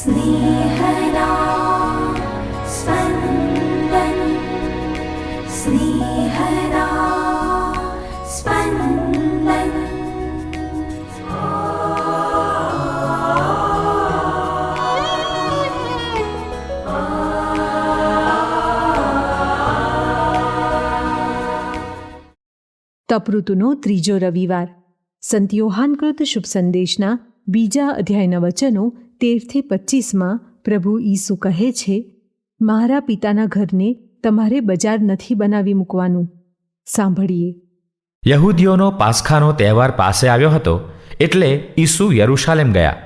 स्नेहदा स्पन्दन स्नेहदा स्पन्दन। તપઋતુનો ત્રીજો રવિવાર. સંત યોહાનકૃત શુભ સંદેશના બીજા અધ્યાયના વચનો 13-25 પ્રભુ ઈસુ કહે છે, મારા પિતાના ઘરને તમારે બજાર નથી બનાવી મૂકવાનું. સાંભળીએ. યહૂદીઓનો પાસખાનો તહેવાર પાસે આવ્યો હતો, એટલે ઈસુ યરૂશાલેમ ગયા.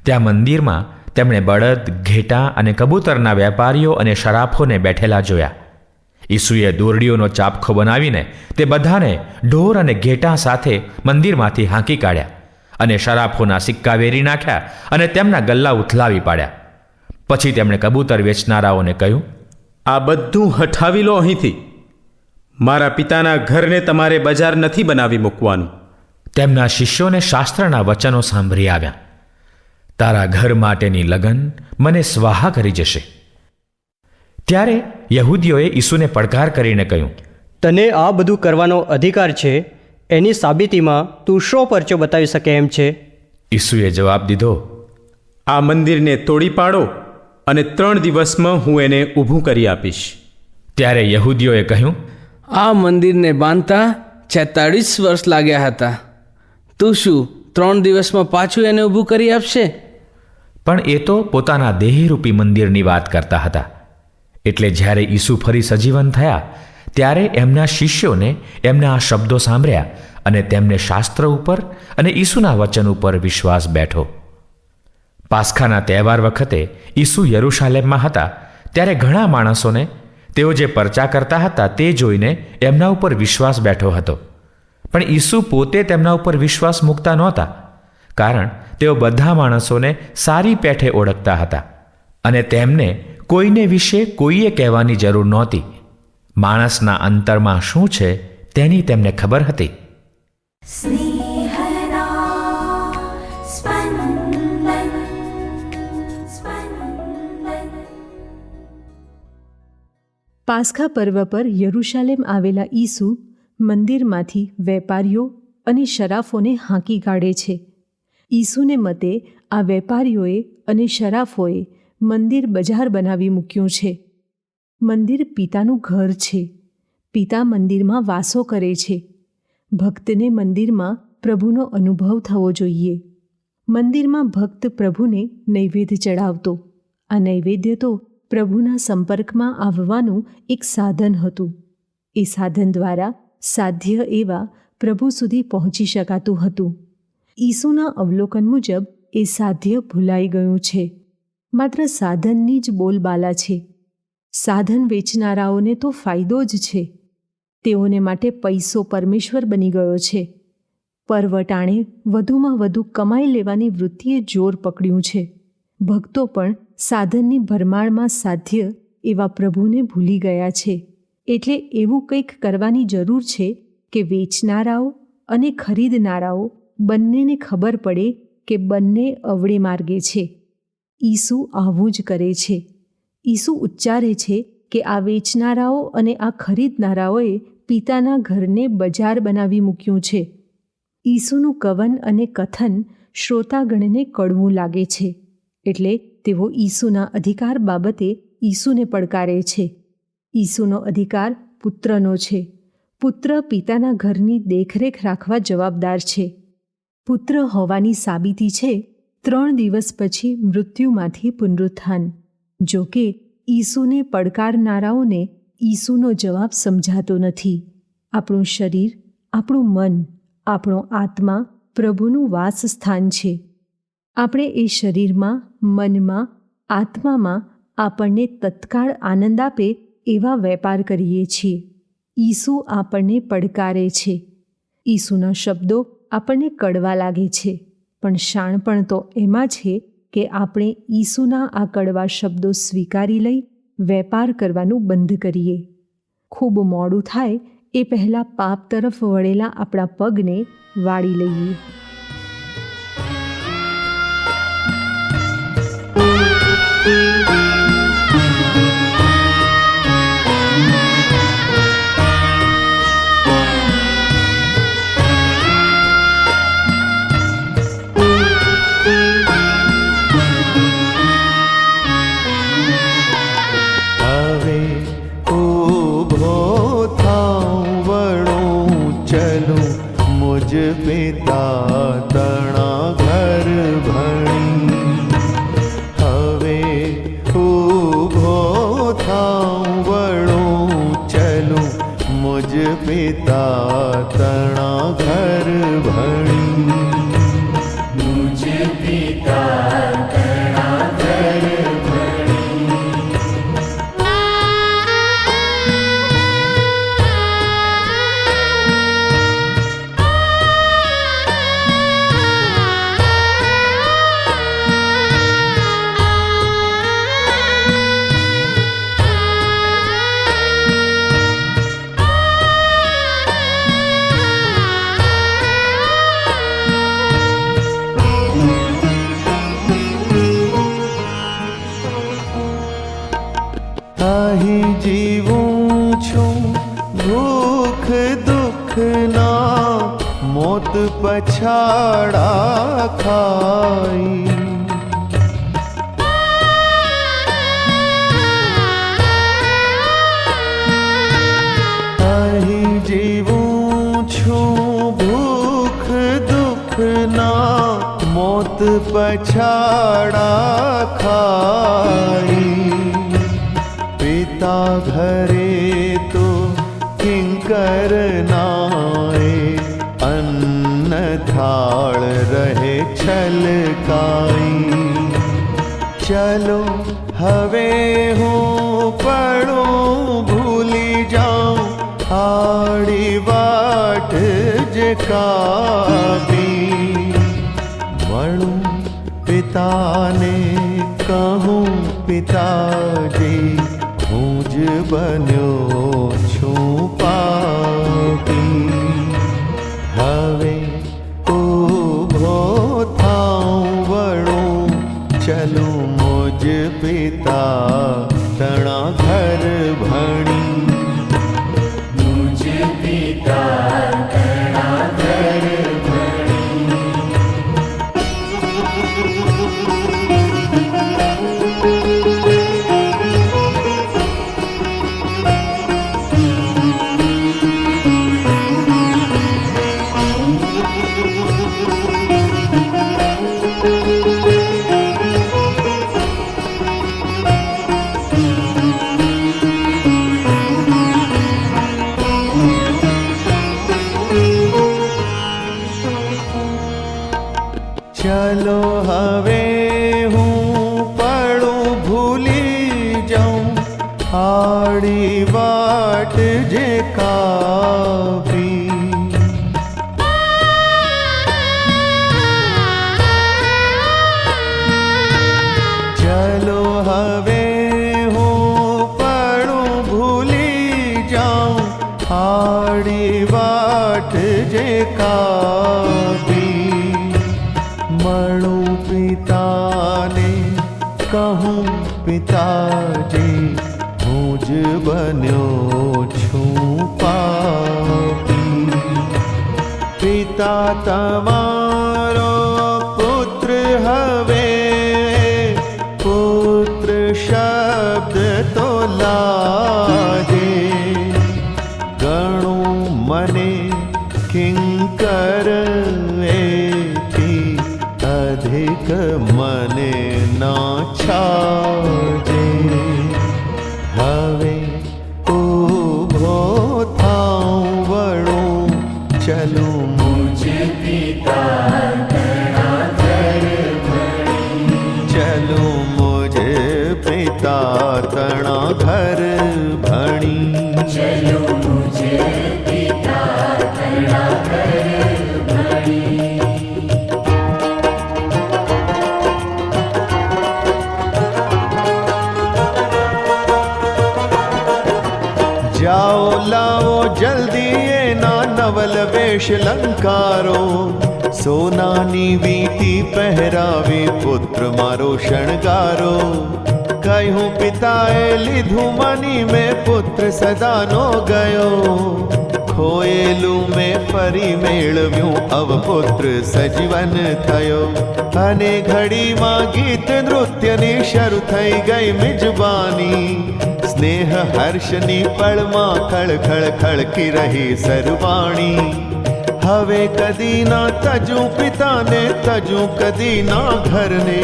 ત્યાં મંદિરમાં તેમણે બળદ, ઘેટાં અને કબૂતરના વેપારીઓ અને શરાફોને બેઠેલા જોયા. ઈસુએ દોરડીઓનો ચાપખો બનાવીને તે બધાને ઢોર અને ઘેટાં સાથે મંદિરમાંથી હાંકી કાઢ્યા અને શરાફોના સિક્કા વેરી નાખ્યા અને તેમના ગલ્લા ઉથલાવી પાડ્યા. પછી તેમણે કબૂતર વેચનારાઓને કહ્યું, આ બધું હઠાવી લો અહીંથી. મારા પિતાના ઘરને તમારે બજાર નથી બનાવી મૂકવાનું. તેમના શિષ્યોને શાસ્ત્રના વચનો સાંભળી આવ્યા. તારા ઘર માટેની લગન મને સ્વાહા કરી જશે. ત્યારે યહૂદીઓએ ઈસુને પડકાર કરીને કહ્યું, તને આ બધું કરવાનો અધિકાર છે, એની સાબિતીમાં તું શો પરચો બતાવી શકે એમ છે? ઈસુએ જવાબ દીધો, આ મંદિરને તોડી પાડો અને 3 દિવસમાં હું એને ઊભું કરી આપીશ. ત્યારે યહૂદીઓએ કહ્યું, આ મંદિરને બાંધતા 46 વર્ષ લાગ્યા હતા. તું શું 3 દિવસમાં પાછું એને ઊભું કરી આપશે? પણ એ તો પોતાના દેહરૂપી મંદિરની વાત કરતા હતા. એટલે જ્યારે ઈસુ ફરી સજીવન થયા, ત્યારે એમના શિષ્યોને એમના આ શબ્દો સાંભળ્યા અને તેમને શાસ્ત્ર ઉપર અને ઈસુના વચન ઉપર વિશ્વાસ બેઠો. પાસખાના તહેવાર વખતે ઈસુ યરૂશાલેમમાં હતા, ત્યારે ઘણા માણસોને તેઓ જે પરચા કરતા હતા તે જોઈને એમના ઉપર વિશ્વાસ બેઠો હતો. પણ ઈસુ પોતે તેમના ઉપર વિશ્વાસ મૂકતા નહોતા, કારણ તેઓ બધા માણસોને સારી પેઠે ઓળખતા હતા અને તેમને કોઈને વિશે કોઈએ કહેવાની જરૂર નહોતી. માણસના અંતરમાં શું છે તેની તેમને ખબર હતી. स्नेहदा स्पन्दन स्पन्दन। પાસખા પર્વ પર યરૂશાલેમ આવેલા ઈસુ મંદિરમાંથી વેપારીઓ અને શરાફોને હાંકી કાઢે છે. ઈસુને મતે આ વેપારીઓએ અને શરાફોએ મંદિર બજાર બનાવી મૂક્યું છે. મંદિર પિતાનું ઘર છે. પિતા મંદિરમાં વાસો કરે છે. ભક્તને મંદિરમાં પ્રભુનો અનુભવ થવો જોઈએ. મંદિરમાં ભક્ત પ્રભુને નૈવેદ્ય ચડાવતો. આ નૈવેદ્ય તો પ્રભુના સંપર્કમાં આવવાનું એક સાધન હતું. એ સાધન દ્વારા સાધ્ય એવા પ્રભુ સુધી પહોંચી શકાતું હતું. ઈસુના અવલોકન મુજબ એ સાધ્ય ભૂલાઈ ગયું છે. માત્ર સાધનની જ બોલબાલા છે. સાધન વેચનારાઓને તો ફાયદો જ છે. તેઓને માટે પૈસો પરમેશ્વર બની ગયો છે. પરવટાણે વધુમાં વધુ કમાઈ લેવાની વૃત્તિએ જોર પકડ્યું છે. ભક્તો પણ સાધનની ભરમાળમાં સાધ્ય એવા પ્રભુને ભૂલી ગયા છે. એટલે એવું કંઈક કરવાની જરૂર છે કે વેચનારાઓ અને ખરીદનારાઓ બંનેને ખબર પડે કે બંને અવળે માર્ગે છે. ઈસુ આવું જ કરે છે. ઈસુ ઉચ્ચારે છે કે આ વેચનારાઓ અને આ ખરીદનારાઓએ પિતાના ઘરને બજાર બનાવી મૂક્યું છે. ઈસુનું કવન અને કથન શ્રોતાગણને કડવું લાગે છે. એટલે તેઓ ઈસુના અધિકાર બાબતે ઈસુને પડકારે છે. ઈસુનો અધિકાર પુત્રનો છે. પુત્ર પિતાના ઘરની દેખરેખ રાખવા જવાબદાર છે. પુત્ર હોવાની સાબિતી છે 3 દિવસ પછી મૃત્યુમાંથી પુનરુત્થાન. જો કે ઈસુને પડકારનારાઓને ઈસુનો જવાબ સમજાતો નથી. આપણું શરીર, આપણું મન, આપણો આત્મા પ્રભુનું વાસસ્થાન છે. આપણે એ શરીરમાં, મનમાં, આત્મામાં આપણને તત્કાળ આનંદ આપે એવા વેપાર કરીએ છીએ. ઈસુ આપણને પડકારે છે. ઈસુના શબ્દો આપણને કડવા લાગે છે, પણ શાણપણ તો એમાં છે કે આપણે ઈસુના આ કડવા શબ્દો સ્વીકારી લઈ વેપાર કરવાનું બંધ કરીએ. ખૂબ મોડું થાય એ પહેલાં પાપ તરફ વળેલા આપણા પગને વાળી લઈએ. અહીં જીવું છું ભૂખ દુઃખના મોત પછાડા ખાઈ. અહીં જીવું છું ભૂખ દુઃખના મોત પછાડા ખાઈ. પિતા ઘરે તો કિંકર નાએ અન્ન થાળ રહે છલકાઈ. ચલો હવે હું પડું ભૂલી જાઉં આડી વાટ જે કાપી. મળું પિતાને કહું પિતાજી હું જ બન્યો છું પાપી. હવે ઊભો થાઉં વળું ચલું મુજ પિતા તણા ઘર ભણી. મુજ પિતા તણા ઘર ચલો હવે હું પડું ભૂલી જાઉં આડી વાટ જે કાપી. ચલો હવે હું પડું ભૂલી જાઉં આડી વાટ જે કાપી. મળું પિતાને કહું પિતાજી હું જ બન્યો છું પાપી. પિતા તમારો પુત્ર હવે પુત્ર શબ્દ તો લાજે. ગણું મને કિંકર અધિક મને ના છાજે. હવે ઊભો થાઉં વળું ચલું મુજ પિતા તણા ઘર ભણી. ચલું મુજ પિતા તણા ઘર ભણી. ચલું મુજ પિતા તણા ઘર ભણી. જાઓ લાવો જલ્દી એના નવલ વેશ લંકારો. સોનાની વીંટી પહેરાવી પુત્ર મારો શણગારો. કહ્યું પિતાએ લીધું માની મેં પુત્ર સદાનો ગયો. ખોયેલું મેં ફરી મેળવ્યું અવપુત્ર સજીવન થયો. અને ઘડીમાં ગીત નૃત્યની શરૂ થઈ ગઈ મિજબાની. સ્નેહ હર્ષની પળમાં ખળખળ ખળકી રહી સરવાણી. હવે કદી ના તજું પિતાને તજું કદી ના ઘરને.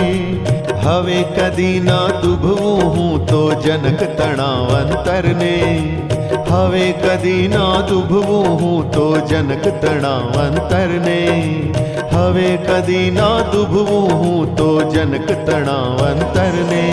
હવે કદી ના દુભવું હું તો જનક તણાવ અંતરને. હવે કદી ના દુભવું હું તો જનક તણાવ અંતરને. હવે કદી ના દુભવું હું તો જનક તણાવ અંતરને.